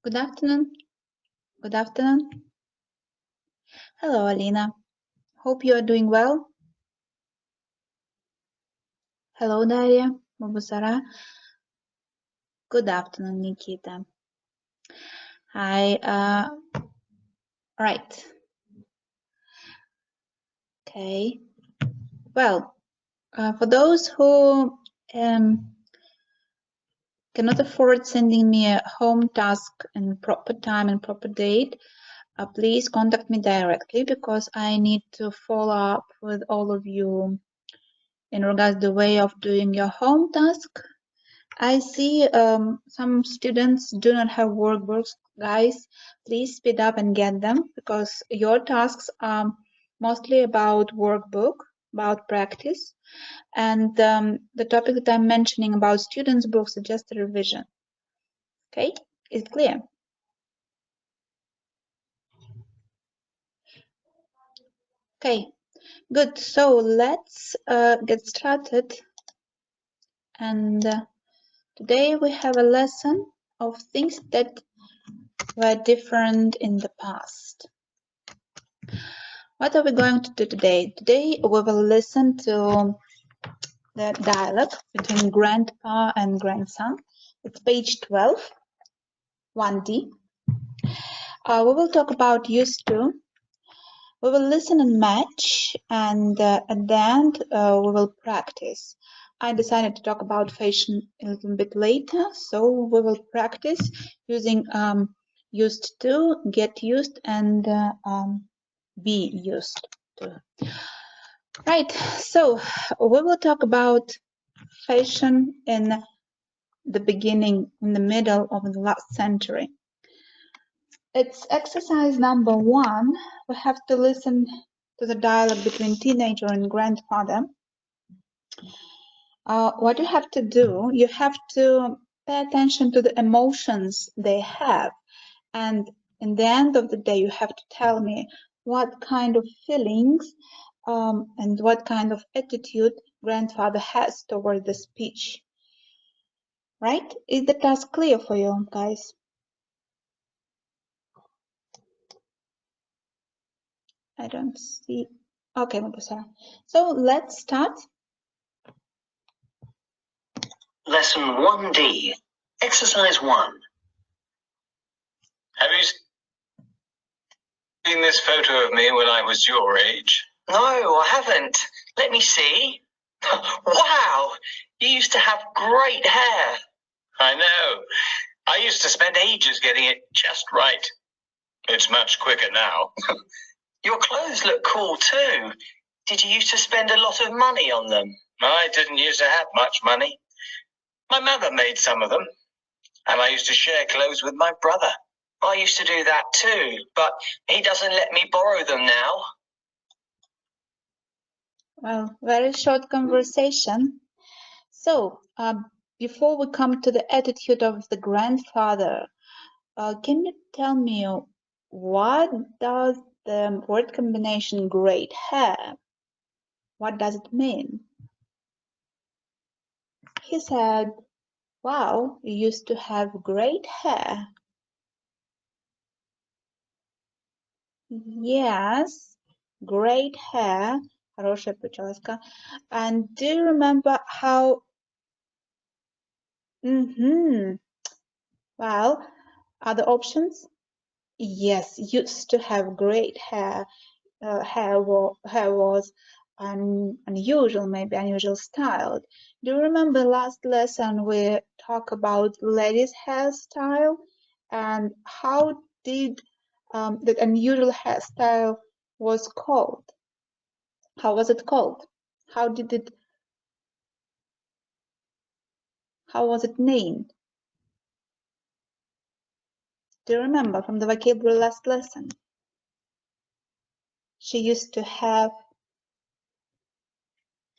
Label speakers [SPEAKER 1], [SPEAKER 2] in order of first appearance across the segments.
[SPEAKER 1] Good afternoon. Good afternoon. Hello, Alina. Hope you are doing well. Hello, Daria. Babusara. Good afternoon, Nikita. Hi. Right. Okay. Well, for those who cannot afford sending me a home task in proper time and proper date, please contact me directly because I need to follow up with all of you in regards to the way of doing your home task. I see some students do not have workbooks. Guys, please speed up and get them because your tasks are mostly about workbook, about practice. And the topic that I'm mentioning about students' books is just a revision. Okay, is it clear? Okay, good. So let's get started. And today we have a lesson of things that were different in the past. What are we going to do today? Today we will listen to the dialogue between grandpa and grandson. It's page 12, 1D. We will talk about used to. We will listen and match, and at the end we will practice. I decided to talk about fashion a little bit later, so we will practice using used to, get used, and be used to. Right, so we will talk about fashion in the beginning, in the middle of the last century. It's exercise number 1. We have to listen to the dialogue between teenager and grandfather. What you have to do, you have to pay attention to the emotions they have. And in the end of the day, you have to tell me what kind of feelings and what kind of attitude grandfather has toward the speech. Right? Is the task clear for you guys? I don't see. Okay, Mabusara. So let's start.
[SPEAKER 2] Lesson 1D, Exercise 1.
[SPEAKER 3] Have you seen this photo of me when I was your age?
[SPEAKER 2] No, I haven't. Let me see. Wow, you used to have great hair.
[SPEAKER 3] I know. I used to spend ages getting it just right. It's much quicker now.
[SPEAKER 2] Your clothes look cool too. Did you used to spend a lot of money on them?
[SPEAKER 3] I didn't used to have much money. My mother made some of them, and I used to share clothes with my brother.
[SPEAKER 2] I used to do that too, but he doesn't let me borrow them now.
[SPEAKER 1] Well, very short conversation. So, before we come to the attitude of the grandfather, can you tell me what does the word combination great hair? What does it mean? He said, wow, you used to have great hair. Yes, great hair. Хорошая прическа. And do you remember how... Well, other options? Yes, used to have great hair. Hair was unusual, maybe unusual styled. Do you remember last lesson we talked about ladies' hairstyle and how did that unusual hairstyle was called? How was it called? How was it named? Do you remember from the vocabulary last lesson? She used to have...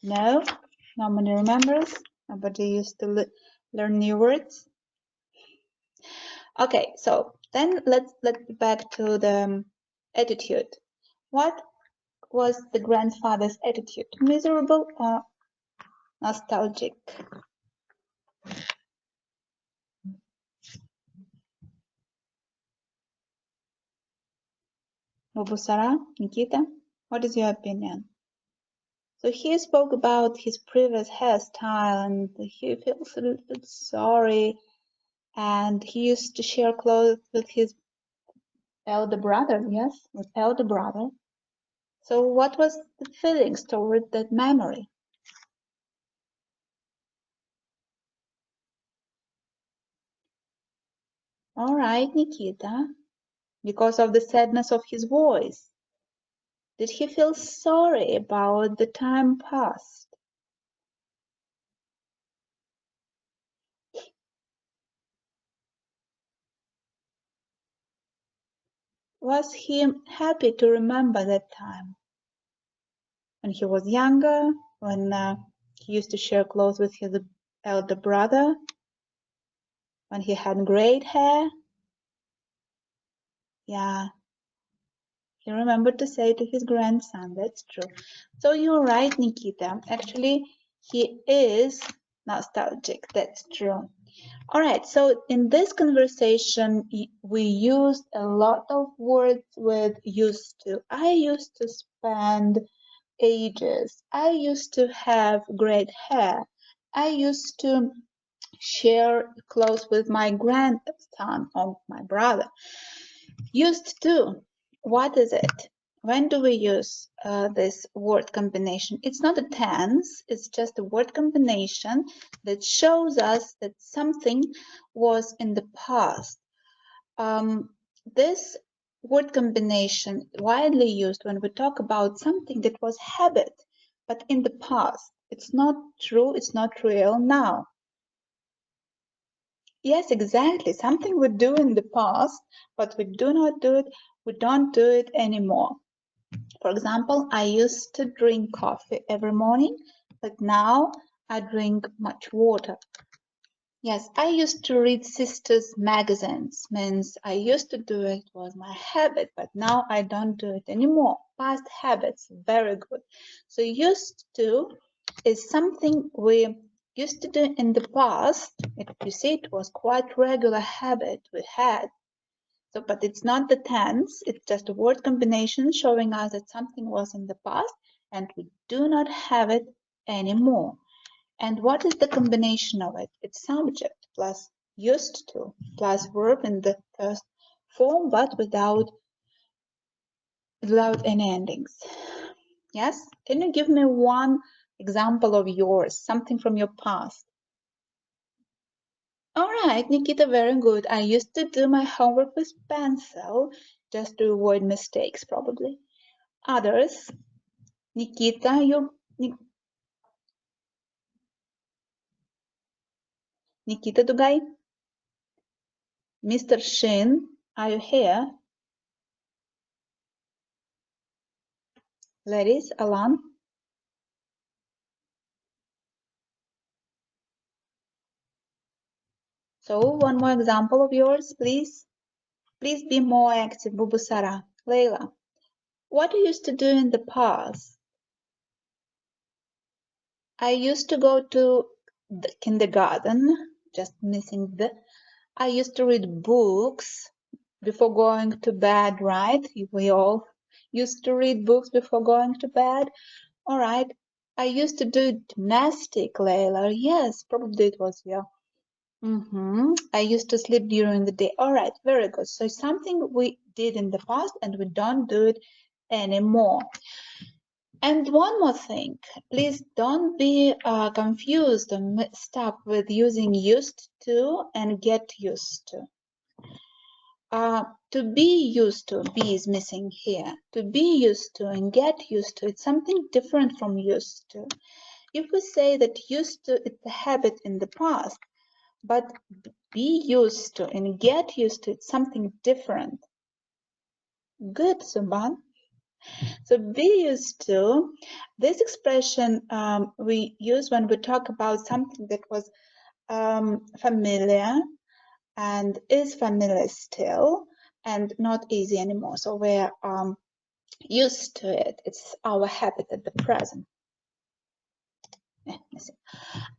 [SPEAKER 1] No? Nobody remembers? Nobody used to learn new words? Okay, so then let's get back to the attitude. What was the grandfather's attitude? Miserable or nostalgic? Bubusara, Nikita, what is your opinion? So he spoke about his previous hairstyle and he feels a little bit sorry, and he used to share clothes with his elder brother, yes, with elder brother. So what was the feelings toward that memory? All right, Nikita, because of the sadness of his voice. Did he feel sorry about the time past? Was he happy to remember that time? When he was younger, when he used to share clothes with his elder brother, when he had great hair? Yeah, he remembered to say to his grandson, that's true. So you're right, Nikita. Actually, he is nostalgic, that's true. All right, so in this conversation, we used a lot of words with used to. I used to spend ages. I used to have great hair. I used to share clothes with my grandson or my brother. Used to. What is it? When do we use this word combination? It's not a tense, it's just a word combination that shows us that something was in the past. This word combination widely used when we talk about something that was habit, but in the past. It's not true, it's not real now. Yes, exactly. Something we do in the past, but we do not do it, we don't do it anymore. For example, I used to drink coffee every morning, but now I drink much water. Yes, I used to read sisters' magazines, means I used to do it, was my habit, but now I don't do it anymore. Past habits, very good. So used to is something we used to do in the past. You see, it was quite regular habit we had. So, but it's not the tense, it's just a word combination showing us that something was in the past and we do not have it anymore. And what is the combination of it? It's subject plus used to plus verb in the first form, but without any endings. Yes? Can you give me one example of yours, something from your past? All right, Nikita, very good. I used to do my homework with pencil just to avoid mistakes, probably. Others? Nikita, Nikita Dugay? Mr. Shin, are you here? Ladies, Alan? So one more example of yours, please. Please be more active, Bubusara. Leila, what do you used to do in the past? I used to go to the kindergarten, just missing the. I used to read books before going to bed, right? We all used to read books before going to bed. All right. I used to do gymnastic, Leila. Yes, probably it was, yeah. I used to sleep during the day. All right, very good. So something we did in the past and we don't do it anymore. And one more thing, please don't be confused or mixed up with using used to and get used to. To be used to, be is missing here. To be used to and get used to, it's something different from used to. If we say that used to, it's a habit in the past, but be used to and get used to, it's something different. Good, Subhan. So be used to, this expression we use when we talk about something that was familiar and is familiar still and not easy anymore. So we're used to it. It's our habit at the present.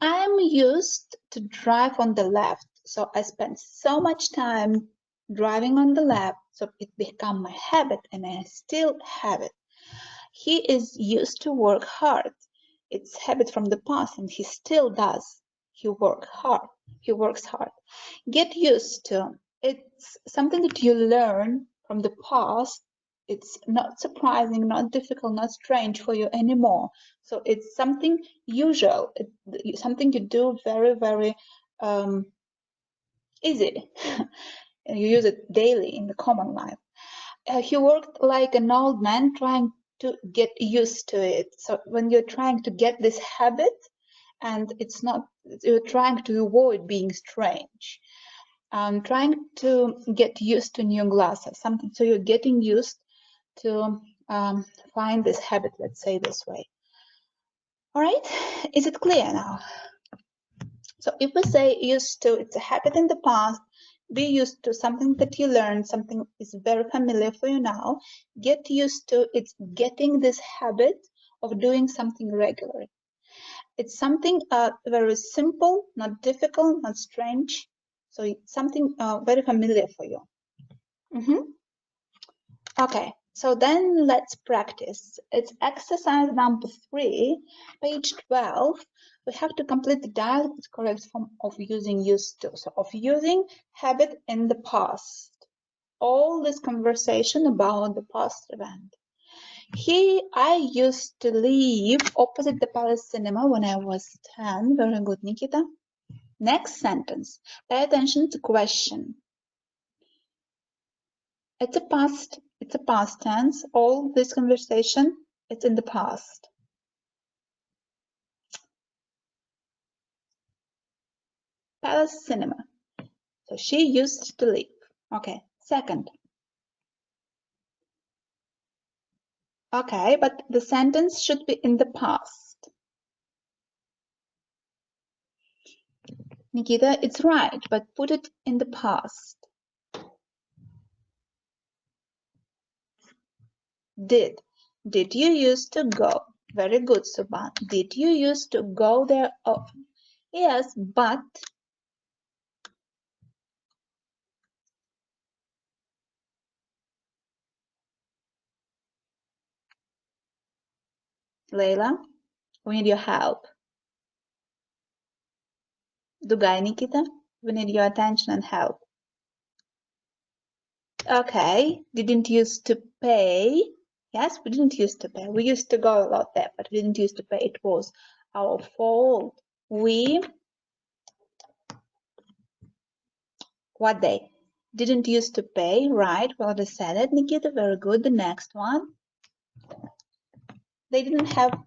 [SPEAKER 1] I'm used to drive on the left. So I spend so much time driving on the lap, so it became my habit and I still have it. He is used to work hard. It's habit from the past and he still does. He works hard. Get used to. It's something that you learn from the past. It's not surprising, not difficult, not strange for you anymore. So it's something usual, something you do very, very easy. You use it daily in the common life. He worked like an old man trying to get used to it. So when you're trying to get this habit, and it's not, you're trying to avoid being strange. Trying to get used to new glasses, something. So you're getting used to find this habit, let's say this way. All right, is it clear now? So if we say used to, it's a habit in the past. Be used to something that you learned, something is very familiar for you now. Get used to, it's getting this habit of doing something regularly. It's something very simple, not difficult, not strange. So it's something very familiar for you. Okay, so then let's practice. It's exercise number 3, page 12. We have to complete the dialogue with correct form of using used to. So of using habit in the past. All this conversation about the past event. I used to live opposite the Palace Cinema when I was 10. Very good, Nikita. Next sentence. Pay attention to question. It's a past tense. All this conversation, it's in the past. Palace Cinema. So she used to live. Okay, second. Okay, but the sentence should be in the past. Nikita, it's right, but put it in the past. Did you used to go? Very good, Subhan. Did you used to go there often? Yes, but Leila, we need your help. Dugay, Nikita, we need your attention and help. Okay, didn't used to pay. Yes, we didn't used to pay. We used to go a lot there, but we didn't used to pay. It was our fault. What they didn't used to pay, right? Well, they said it, Nikita. Very good. The next one. They didn't have.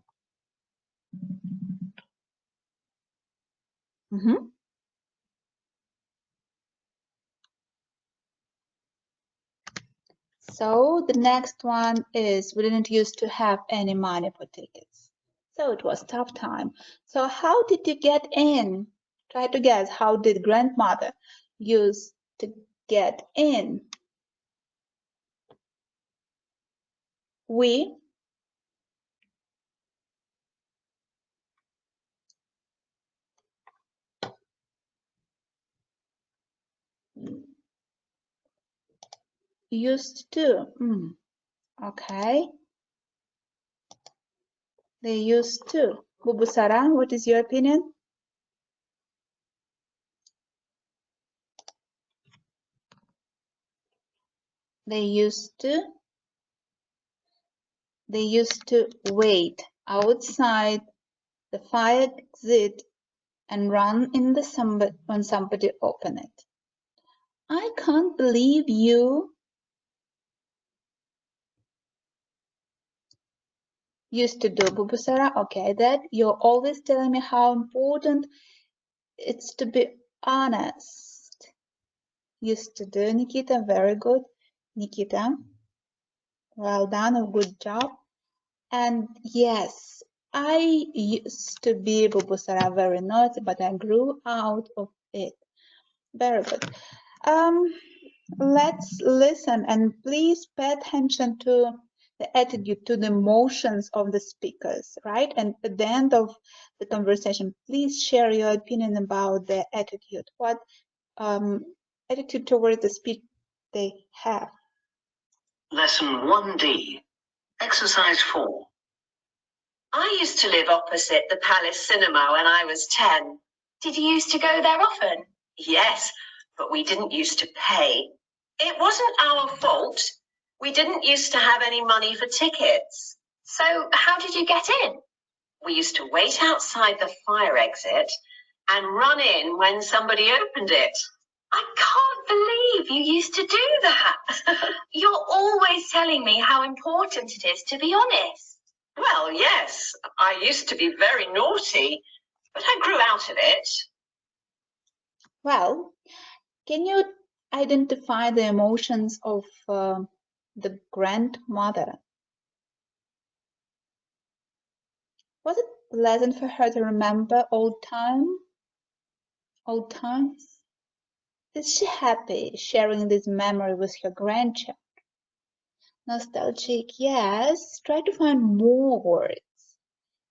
[SPEAKER 1] So the next one is we didn't used to have any money for tickets. So it was tough time. So how did you get in? Try to guess. How did grandmother use to get in? We used to. Okay. They used to. Bubu Sara, what is your opinion? They used to wait outside the fire exit and run in the when somebody opened it. I can't believe you used to do, Bubu Sara. Okay, that you're always telling me how important it's to be honest. Used to do, Nikita. Very good, Nikita. Well done, a good job. And yes, I used to be, Bubu Sara, very naughty, but I grew out of it. Very good. Let's listen and please pay attention to the attitude, to the emotions of the speakers, right? And at the end of the conversation, please share your opinion about their attitude. What attitude towards the they have.
[SPEAKER 2] Lesson 1D, Exercise 4.
[SPEAKER 4] I used to live opposite the Palace Cinema when I was 10.
[SPEAKER 5] Did you used to go there often?
[SPEAKER 4] Yes, but we didn't used to pay. It wasn't our fault. We didn't used to have any money for tickets.
[SPEAKER 5] So how did you get in?
[SPEAKER 4] We used to wait outside the fire exit and run in when somebody opened it.
[SPEAKER 5] I can't believe you used to do that. You're always telling me how important it is to be honest.
[SPEAKER 4] Well, yes, I used to be very naughty, but I grew out of it.
[SPEAKER 1] Well, can you identify the emotions of the grandmother? Was it pleasant for her to remember old times? Is she happy sharing this memory with her grandchild? Nostalgic, yes. Try to find more words,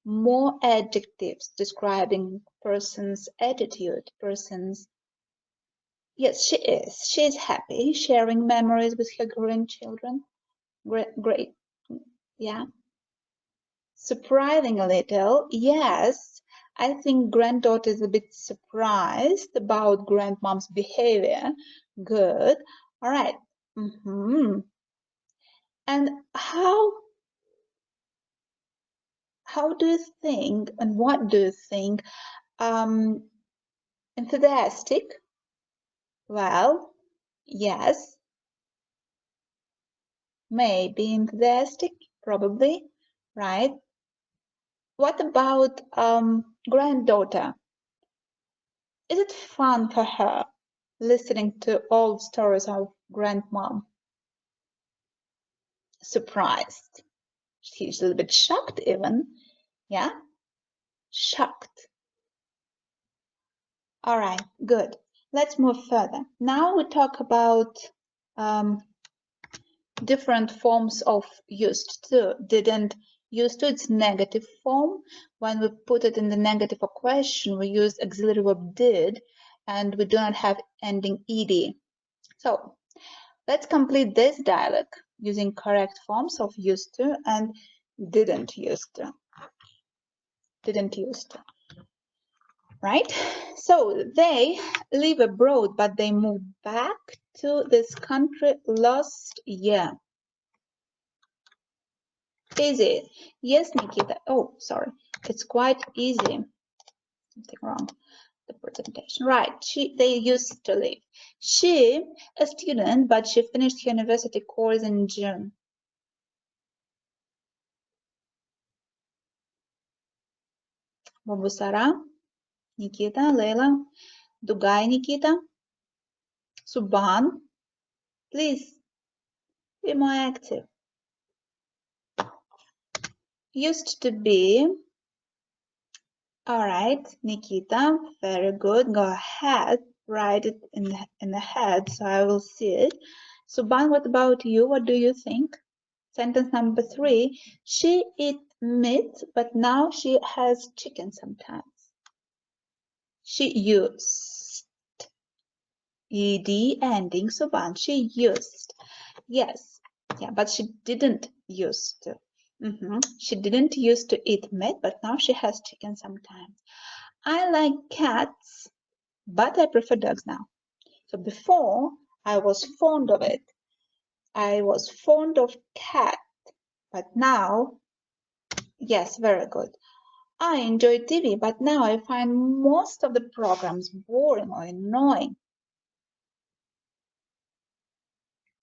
[SPEAKER 1] more adjectives describing person's attitude, person's. Yes, she is. She is happy sharing memories with her grandchildren. Great. Yeah. Surprising a little, yes. I think granddaughter is a bit surprised about grandmom's behavior. Good. All right. And how do you think, and what do you think? Enthusiastic? Well, yes. Maybe enthusiastic, probably, right? What about granddaughter? Is it fun for her listening to old stories of grandmom? Surprised. She's a little bit shocked even. Yeah? Shocked. All right, good. Let's move further. Now we talk about different forms of used to. Didn't used to, it's negative form. When we put it in the negative of question, we use auxiliary verb did, and we do not have ending ed. So let's complete this dialogue using correct forms of used to and didn't used to. Didn't used to. Right? So they live abroad, but they moved back to this country last year. Easy. Yes, Nikita. Oh, sorry. It's quite easy. Something wrong. The presentation. Right. They used to live. She, a student, but she finished her university course in June. Babusara, Nikita, Leila, Dugai, Nikita, Suban. Please be more active. Used to be. All right, Nikita, very good. Go ahead, write it in the head so I will see it. Suban, what about you? What do you think? Sentence number 3. She eat meat, but now she has chicken sometimes. She used. Ed ending, Suban. She used. Yes. Yeah, but she didn't used to. She didn't used to eat meat, but now she has chicken sometimes. I like cats, but I prefer dogs now. So before, I was fond of it. I was fond of cat, but now, yes, very good. I enjoy TV, but now I find most of the programs boring or annoying.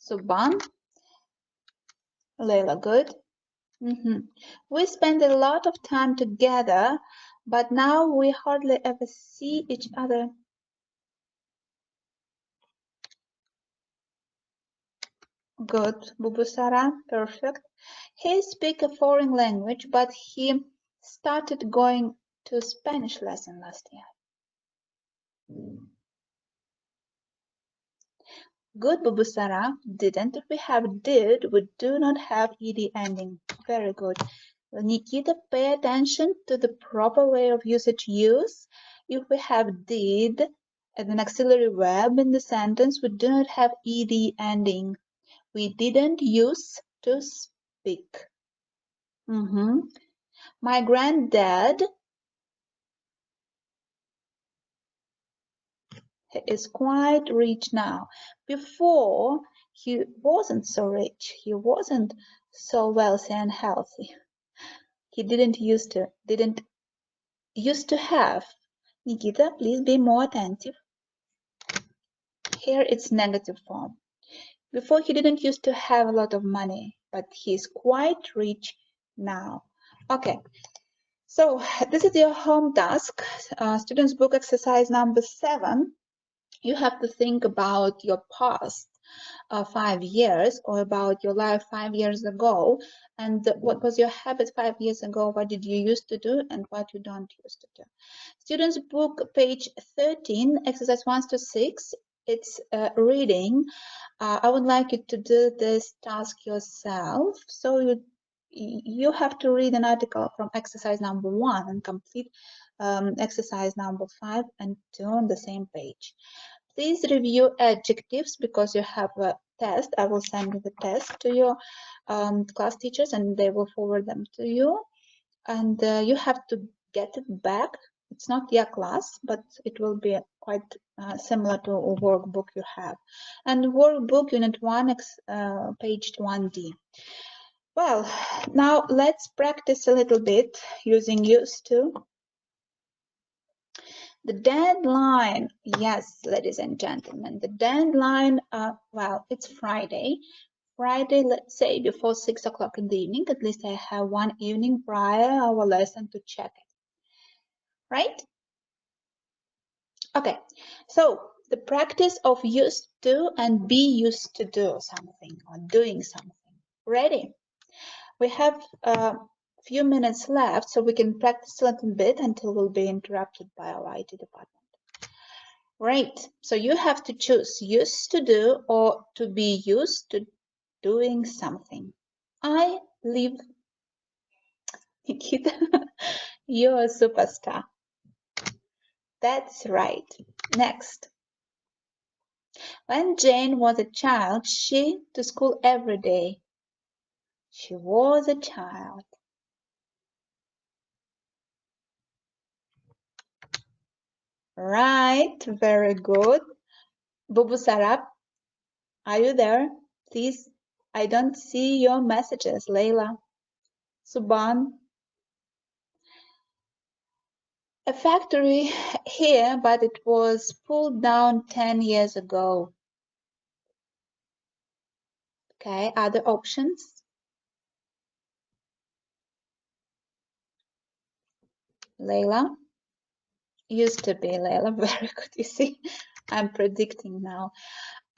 [SPEAKER 1] Suban, Leila, good. We spend a lot of time together, but now we hardly ever see each other. Good, Bubusara, perfect. He speaks a foreign language, but he started going to Spanish lesson last year. Good, Bubusara. Didn't. If we have did, we do not have ed ending. Very good. Nikita, pay attention to the proper way of usage use. If we have did, As an auxiliary verb in the sentence, we do not have ed ending. We didn't use to speak. My granddad is quite rich now. Before, he wasn't so rich. He wasn't so wealthy and healthy. He didn't used to have. Nikita, please be more attentive. Here it's negative form. Before, he didn't used to have a lot of money, but he's quite rich now. Okay, so this is your home task. Students' book exercise number 7. You have to think about your past 5 years, or about your life 5 years ago, and what was your habit 5 years ago, what did you used to do, and what you don't used to do. Students' book, page 13, exercise 1 to 6. It's reading. I would like you to do this task yourself. So you have to read an article from exercise number 1 and complete exercise number 5 and 2 on the same page. Please review adjectives because you have a test. I will send the test to your class teachers and they will forward them to you. And you have to get it back. It's not your class, but it will be quite similar to a workbook you have. And workbook unit 1, page 1D. Well, now let's practice a little bit using used to. The deadline, yes, ladies and gentlemen, the deadline, well, it's Friday. Friday, let's say before 6 o'clock in the evening, at least I have one evening prior our lesson to check it, right? Okay, so the practice of used to and be used to do something or doing something. Ready? We have a few minutes left, so we can practice a little bit until we'll be interrupted by our IT department. Right, so you have to choose used to do or to be used to doing something. I live, Nikita, you're a superstar. That's right. Next. When Jane was a child, she to school every day. She was a child. Right, very good. Bubu Sarab, are you there? Please, I don't see your messages. Layla, Suban. A factory here, but it was pulled down 10 years ago. Okay, other options? Layla? Used to be Layla, very good. You see, I'm predicting now.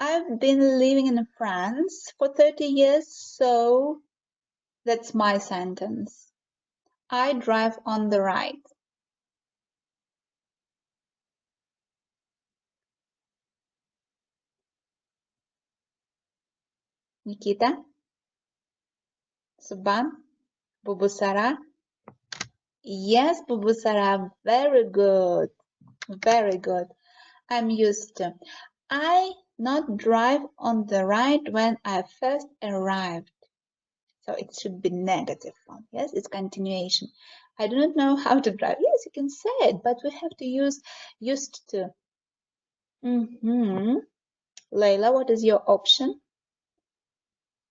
[SPEAKER 1] I've been living in France for 30 years, so that's my sentence. I drive on the right. Nikita? Suban? Bubusara? Yes, Bubusara, very good. Very good. I'm used to. I not drive on the right when I first arrived. So it should be negative form. Yes, it's continuation. I do not know how to drive. Yes, you can say it, but we have to use used to. Layla, what is your option?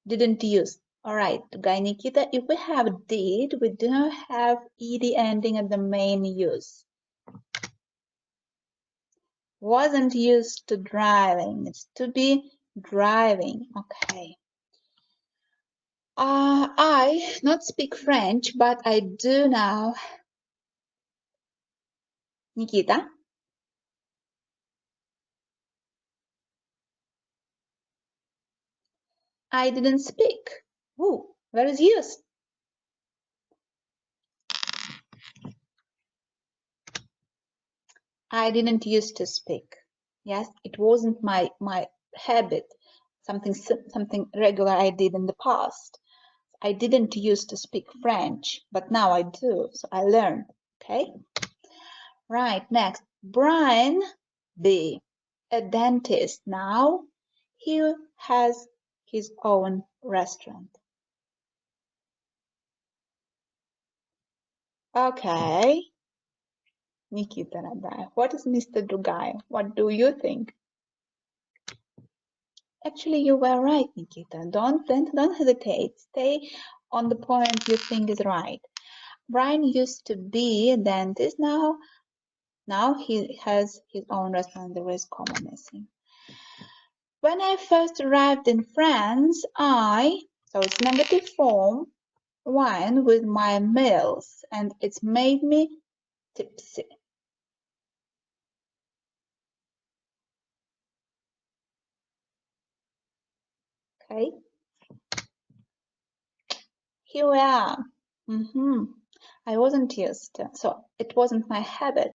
[SPEAKER 1] Didn't use. All right, Guy Nikita, if we have did, we do not have ed ending at the main use. Wasn't used to driving. It's to be driving. Okay. I not speak French, but I do now. Nikita? I didn't speak. Ooh, where is used? I didn't used to speak. Yes, it wasn't my habit. Something regular I did in the past. I didn't used to speak French, but now I do. So I learned. Okay. Right. Next, Brian be a dentist now. He has his own restaurant. Okay. Nikita Radaev. What is Mr. Dugaev? What do you think? Actually, you were right, Nikita. Don't hesitate. Stay on the point you think is right. Brian used to be a dentist. Now he has his own restaurant. There is comma missing. When I first arrived in France, so it's negative form, wine with my meals, and it's made me tipsy. Okay. Here we are. I wasn't used to, so it wasn't my habit.